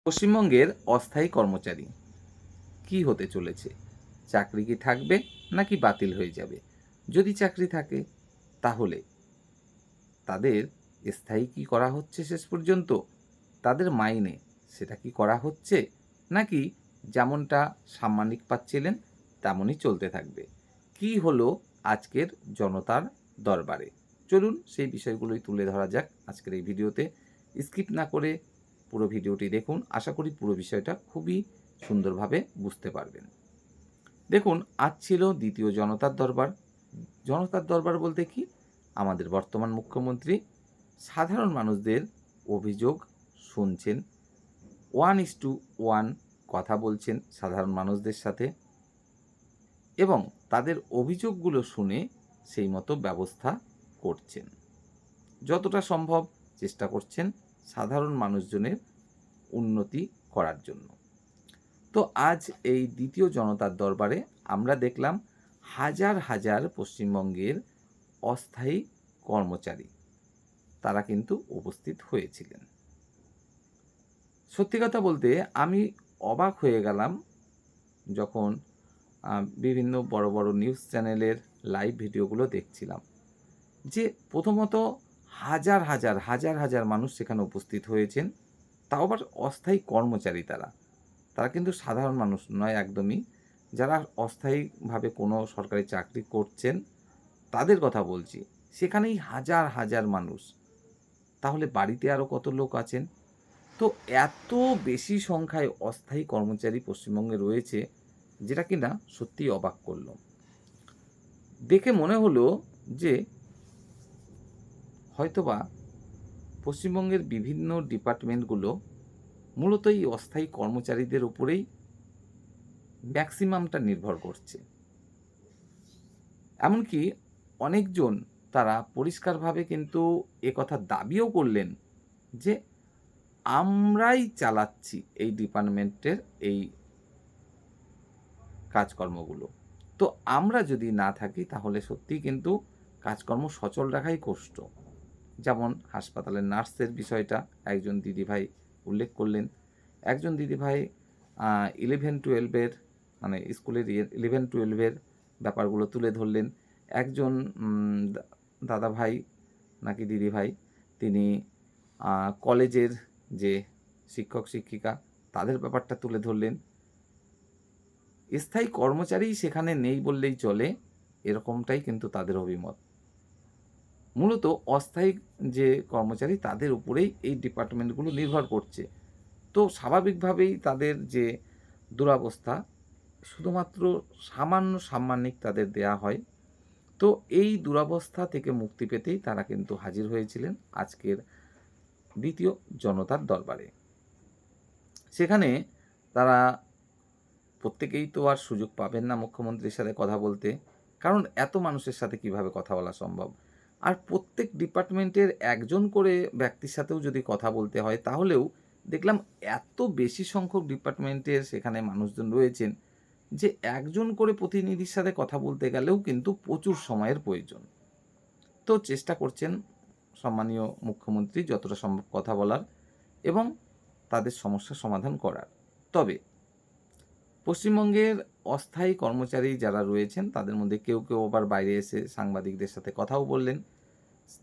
পশ্চিমবঙ্গের অস্থায়ী কর্মচারী কি হতে চলেছে? চাকরি কি থাকবে নাকি বাতিল হয়ে যাবে? যদি চাকরি থাকে তাহলে তাদের স্থায়ী কি করা হচ্ছে শেষ পর্যন্ত? তাদের মাইনে সেটা কি করা হচ্ছে? নাকি যেমনটা সাম্মানিক পাচ্ছিলেন তেমনই চলতে থাকবে? কি হলো আজকের জনতার দরবারে? চলুন সেই বিষয়গুলোই তুলে ধরা যাক আজকের এই ভিডিওতে। স্কিপ না করে পুরো ভিডিওটি দেখুন। আশা করি পুরো বিষয়টা খুবই সুন্দরভাবে বুঝতে পারবেন। দেখুন, আজ ছিল দ্বিতীয় জনতার দরবার। জনতার দরবার বলতে কি? আমাদের বর্তমান মুখ্যমন্ত্রী সাধারণ মানুষদের অভিযোগ শুনছেন, 1:1 কথা বলছেন সাধারণ মানুষদের সাথে এবং তাদের অভিযোগগুলো শুনে সেই মতো ব্যবস্থা করছেন। যতটা সম্ভব চেষ্টা করছেন সাধারণ মানুষজনের উন্নতি করার জন্য। তো আজ এই দ্বিতীয় জনতার দরবারে আমরা দেখলাম হাজার হাজার পশ্চিমবঙ্গের অস্থায়ী কর্মচারী তারা কিন্তু উপস্থিত হয়েছিলেন। সত্যি কথা বলতে আমি অবাক হয়ে গেলাম যখন বিভিন্ন বড় বড় নিউজ চ্যানেলের লাইভ ভিডিওগুলো দেখছিলাম, যে প্রথমত হাজার হাজার হাজার হাজার মানুষ সেখানে উপস্থিত হয়েছেন। তাও আবার অস্থায়ী কর্মচারী তারা। তারা কিন্তু সাধারণ মানুষ নয় একদমই। যারা অস্থায়ীভাবে কোনো সরকারি চাকরি করছেন তাদের কথা বলছি। সেখানেই হাজার হাজার মানুষ। তাহলে বাড়িতে আরও কত লোক আছেন? তো এত বেশি সংখ্যায় অস্থায়ী কর্মচারী পশ্চিমবঙ্গে রয়েছে, যেটা কিনা সত্যিই অবাক করল। দেখে মনে হলো যে হয়তোবা পশ্চিমবঙ্গের বিভিন্ন ডিপার্টমেন্টগুলো মূলত এই অস্থায়ী কর্মচারীদের উপরেই ম্যাক্সিমামটা নির্ভর করছে। এমনকি অনেকজন তারা পরিষ্কারভাবে কিন্তু একথা দাবিও করলেন যে আমরাই চালাচ্ছি এই ডিপার্টমেন্টের এই কাজকর্মগুলো। তো আমরা যদি না থাকি তাহলে সত্যিই কিন্তু কাজকর্ম সচল রাখাই কষ্ট। যেমন হাসপাতালের নার্সের বিষয়টা একজন দিদিভাই উল্লেখ করলেন। একজন দিদিভাই 11-12 এর মানে স্কুলের 11-12 এর ব্যাপারগুলো তুলে ধরলেন। একজন দাদাভাই নাকি দিদিভাই তিনি কলেজের যে শিক্ষক-শিক্ষিকা তাদের ব্যাপারটা তুলে ধরলেন। স্থায়ী কর্মচারী সেখানে নেই বললেই চলে, এরকমটাই কিন্তু তাদের অভিমত। মূলত অস্থায়ী যে কর্মচারী তাদের উপরেই এই ডিপার্টমেন্টগুলো নির্ভর করছে। তো স্বাভাবিকভাবেই তাদের যে দুরবস্থা শুধুমাত্র সামান্য সাম্মানিক তাদের দেয়া হয়। তো এই দুরবস্থা থেকে মুক্তি পেতেই তারা কিন্তু হাজির হয়েছিলেন আজকের দ্বিতীয় জনতার দরবারে। সেখানে তারা প্রত্যেকেই তো আর সুযোগ পাবেন না মুখ্যমন্ত্রীর সাথে কথা বলতে, কারণ এত মানুষের সাথে কিভাবে কথা বলা সম্ভব। আর প্রত্যেক ডিপার্টমেন্টের একজন করে ব্যক্তির সাথেও যদি কথা বলতে হয় তাহলেও দেখলাম এত বেশি সংখ্যক ডিপার্টমেন্টের সেখানে মানুষজন রয়েছেন যে একজন করে প্রতিনিধির সাথে কথা বলতে গেলেও কিন্তু প্রচুর সময়ের প্রয়োজন। তো চেষ্টা করছেন সম্মানীয় মুখ্যমন্ত্রী যতটা সম্ভব কথা বলার এবং তাদের সমস্যার সমাধান করার। তবে পশ্চিমবঙ্গের অস্থায়ী কর্মচারী যারা রয়েছেন তাদের মধ্যে কেউ কেউ আবার বাইরে এসে সাংবাদিকদের সাথে কথাও বললেন।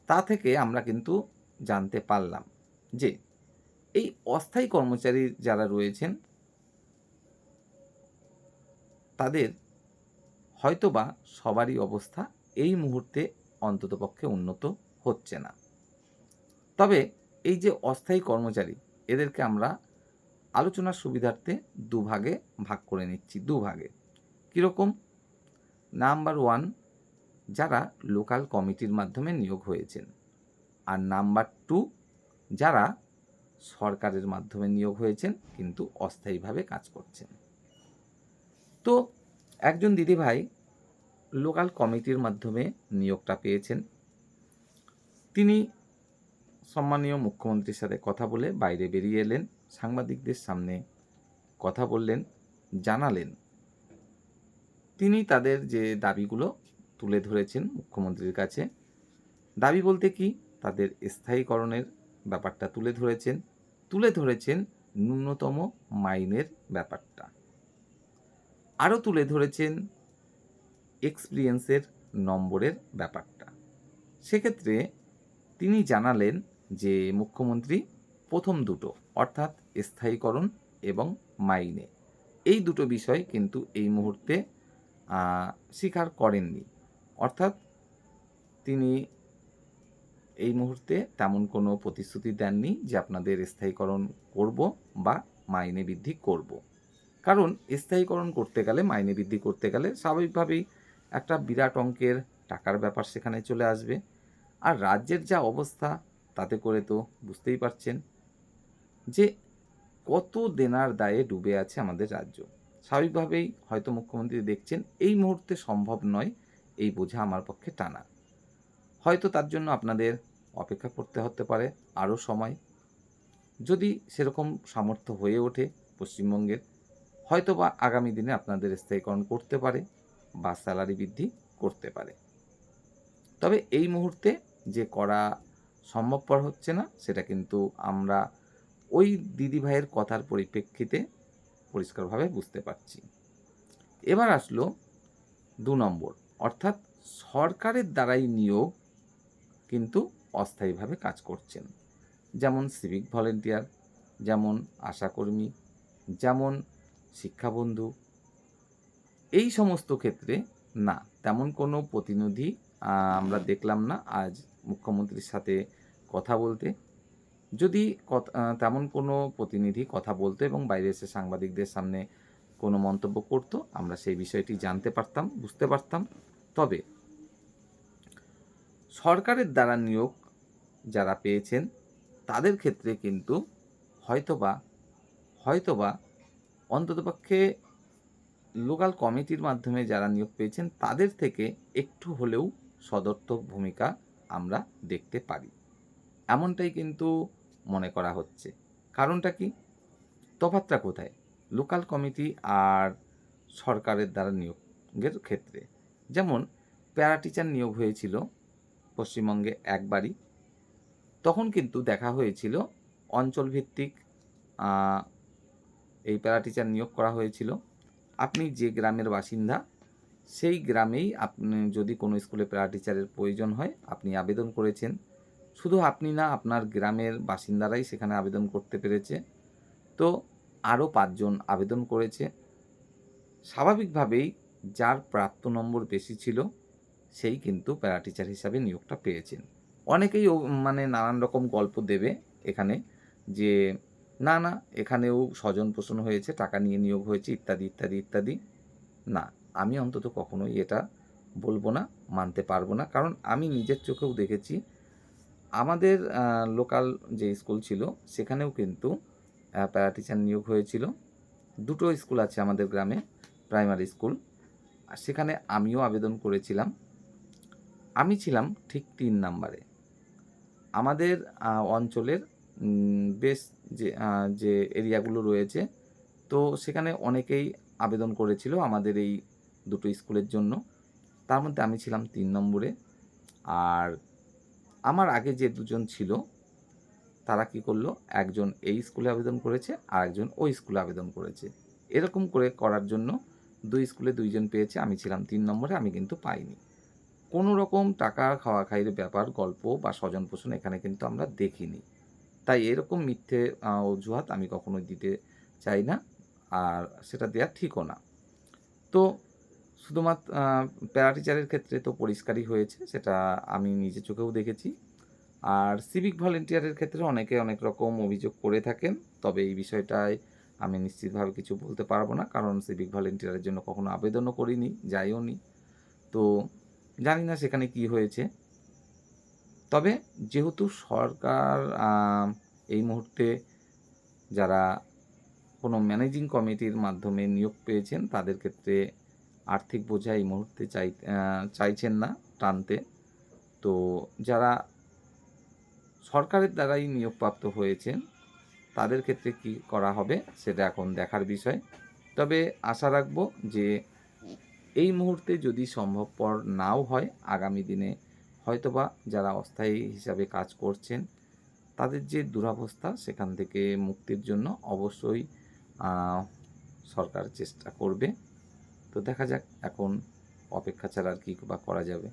তা থেকে আমরা কিন্তু জানতে পারলাম যে এই অস্থায়ী কর্মচারী যারা রয়েছেন তাদের হয়তোবা সবারই অবস্থা এই মুহূর্তে অন্ততপক্ষে উন্নত হচ্ছে না। তবে এই যে অস্থায়ী কর্মচারী এদেরকে আমরা আলোচনার সুবিধার্থে দুভাগে ভাগ করে নিচ্ছি, দুভাগে। কীরকম? নাম্বার 1, যারা লোকাল কমিটির মাধ্যমে নিয়োগ হয়েছেন, আর নাম্বার 2, যারা সরকারের মাধ্যমে নিয়োগ হয়েছেন কিন্তু অস্থায়ীভাবে কাজ করছেন। তো একজন দিদিভাই লোকাল কমিটির মাধ্যমে নিয়োগটা পেয়েছেন। তিনি সম্মানীয় মুখ্যমন্ত্রীর সাথে কথা বলে বাইরে বেরিয়ে এলেন, সাংবাদিকদের সামনে কথা বললেন, জানালেন তিনি তাদের যে দাবিগুলো তুলে ধরেছেন মুখ্যমন্ত্রীর কাছে। দাবি বলতে কি? তাদের স্থায়ীকরণের ব্যাপারটা তুলে ধরেছেন ন্যূনতম মাইনের ব্যাপারটা। আরও তুলে ধরেছেন এক্সপিরিয়েন্সের নম্বরের ব্যাপারটা। সেক্ষেত্রে তিনি জানালেন যে মুখ্যমন্ত্রী প্রথম দুটো অর্থাৎ স্থায়ীকরণ এবং মাইনে, এই দুটো বিষয় কিন্তু এই মুহূর্তে স্বীকার করেননি। অর্থাৎ তিনি এই মুহূর্তে তেমন কোনো প্রতিশ্রুতি দেননি যে আপনাদের স্থায়ীকরণ করব বা মাইনে বৃদ্ধি করব। কারণ স্থায়ীকরণ করতে গেলে, মাইনে বৃদ্ধি করতে গেলে স্বাভাবিকভাবেই একটা বিরাট অঙ্কের টাকার ব্যাপার সেখানে চলে আসবে। আর রাজ্যের যা অবস্থা তাতে করে তো বুঝতেই পারছেন যে কত দেনার দায়ে ডুবে আছে আমাদের রাজ্য। স্বাভাবিকভাবেই হয়তো মুখ্যমন্ত্রী দেখছেন এই মুহূর্তে সম্ভব নয় এই বোঝা আমার পক্ষে টানা। হয়তো তার জন্য আপনাদের অপেক্ষা করতে হতে পারে আরও সময়। যদি সেরকম সামর্থ্য হয়ে ওঠে পশ্চিমবঙ্গের, হয়তো বা আগামী দিনে আপনাদের স্থায়ীকরণ করতে পারে বা স্যালারি বৃদ্ধি করতে পারে। তবে এই মুহূর্তে যে করা সম্ভবপর হচ্ছে না সেটা কিন্তু আমরা ওই দিদিভাইয়ের কথার পরিপ্রেক্ষিতে পরিষ্কারভাবে বুঝতে পারছি। এবার আসলো ২ নম্বর, অর্থাৎ সরকারের দ্বারাই নিয়োগ কিন্তু অস্থায়ীভাবে কাজ করছেন। যেমন সিভিক ভলেন্টিয়ার, যেমন আশাকর্মী, যেমন শিক্ষাবন্ধু, এই সমস্ত ক্ষেত্রে না, তেমন কোনো প্রতিনিধি আমরা দেখলাম না আজ মুখ্যমন্ত্রীর সাথে কথা বলতে। যদি তেমন কোনো প্রতিনিধি কথা বলতো এবং বাইরে এসে সাংবাদিকদের সামনে কোনো মন্তব্য করতো, আমরা সেই বিষয়টি জানতে পারতাম, বুঝতে পারতাম। তবে সরকারের দ্বারা নিয়োগ যারা পেয়েছেন তাদের ক্ষেত্রে কিন্তু হয়তোবা অন্ততপক্ষে লোকাল কমিটির মাধ্যমে যারা নিয়োগ পেয়েছেন তাদের থেকে একটু হলেও সদর্থক ভূমিকা আমরা দেখতে পারি, এমনটাই কিন্তু মনে করা হচ্ছে। কারণটা কি? তফাৎটা কোথায় লোকাল কমিটি আর সরকারের দ্বারা নিয়োগের ক্ষেত্রে? যেমন প্যারা টিচার নিয়োগ হয়েছিল পশ্চিমবঙ্গে একবারই, তখন কিন্তু দেখা হয়েছিল অঞ্চলভিত্তিক এই প্যারা টিচার নিয়োগ করা হয়েছিল। আপনি যে গ্রামের বাসিন্দা সেই গ্রামেই আপনি যদি কোনো স্কুলে প্যারা টিচারের প্রয়োজন হয় আপনি আবেদন করেছেন। শুধু আপনি না, আপনার গ্রামের বাসিন্দারাই সেখানে আবেদন করতে পেরেছে। তো আরও ৫ জন আবেদন করেছে। স্বাভাবিকভাবেই যার প্রাপ্ত নম্বর বেশি ছিল সেই কিন্তু প্যারা টিচার হিসাবে নিয়োগটা পেয়েছেন। অনেকেই মানে নানান রকম গল্প দেবে এখানে যে না, না এখানেও স্বজন পোষণ হয়েছে, টাকা নিয়ে নিয়োগ হয়েছে ইত্যাদি, ইত্যাদি, ইত্যাদি। না, আমি অন্তত কখনোই এটা বলব না, মানতে পারবো না। কারণ আমি নিজের চোখেও দেখেছি আমাদের লোকাল যে স্কুল ছিল সেখানেও কিন্তু প্যারা টিচার নিয়োগ হয়েছিল। ২ টো স্কুল আছে আমাদের গ্রামে, প্রাইমারি স্কুল। আর সেখানে আমিও আবেদন করেছিলাম। আমি ছিলাম ঠিক ৩ নাম্বারে। আমাদের অঞ্চলের বেশ যে এরিয়াগুলো রয়েছে, তো সেখানে অনেকেই আবেদন করেছিল আমাদের এই ২ টো স্কুলের জন্য। তার মধ্যে আমি ছিলাম ৩ নম্বরে। আর আমার আগে যে ২ জন ছিল তারা কি করলো, একজন এই স্কুলে আবেদন করেছে আর একজন ওই স্কুলে আবেদন করেছে। এরকম করে করার জন্য ২ স্কুলে ২ জন পেয়েছে, আমি ছিলাম ৩ নম্বরে, আমি কিন্তু পাইনি। কোনো রকম টাকা খাওয়া-খাইয়ের ব্যাপার, গল্প বা স্বজনপোষণ এখানে কিন্তু আমরা দেখিনি। তাই এরকম মিথ্যে অজুহাত আমি কখনোই দিতে চাই না, আর সেটা দেয়া ঠিকও না। তো শুধুমাত্র প্যারা টিচারের ক্ষেত্রে তো পরিষ্কারই হয়েছে, সেটা আমি নিজের চোখেও দেখেছি। আর সিভিক ভলেন্টিয়ারের ক্ষেত্রে অনেকে অনেক রকম অভিযোগ করে থাকেন। তবে এই বিষয়টায় আমি নিশ্চিতভাবে কিছু বলতে পারব না। কারণ সিভিক ভলেন্টিয়ারের জন্য কখনো আবেদনও করিনি, যাইও নি। তো জানি না সেখানে কি হয়েছে। তবে যেহেতু সরকার এই মুহূর্তে যারা কোনো ম্যানেজিং কমিটির মাধ্যমে নিয়োগ পেয়েছেন তাদের ক্ষেত্রে আর্থিক বোঝা এই মুহূর্তে চাইছেন না টানতে। তো যারা সরকারের দ্বারাই নিয়োগপ্রাপ্ত হয়েছেন তাদের ক্ষেত্রে কি করা হবে সেটা এখন দেখার বিষয়। তবে আশা রাখব যে এই মুহূর্তে যদি সম্ভবপর নাও হয়, আগামী দিনে হয়তোবা যারা অস্থায়ী হিসাবে কাজ করছেন তাদের যে দুরবস্থা সেখান থেকে মুক্তির জন্য অবশ্যই সরকার চেষ্টা করবে। তো দেখা যাক, এখন অপেক্ষা ছাড়া আর কী বা করা যাবে।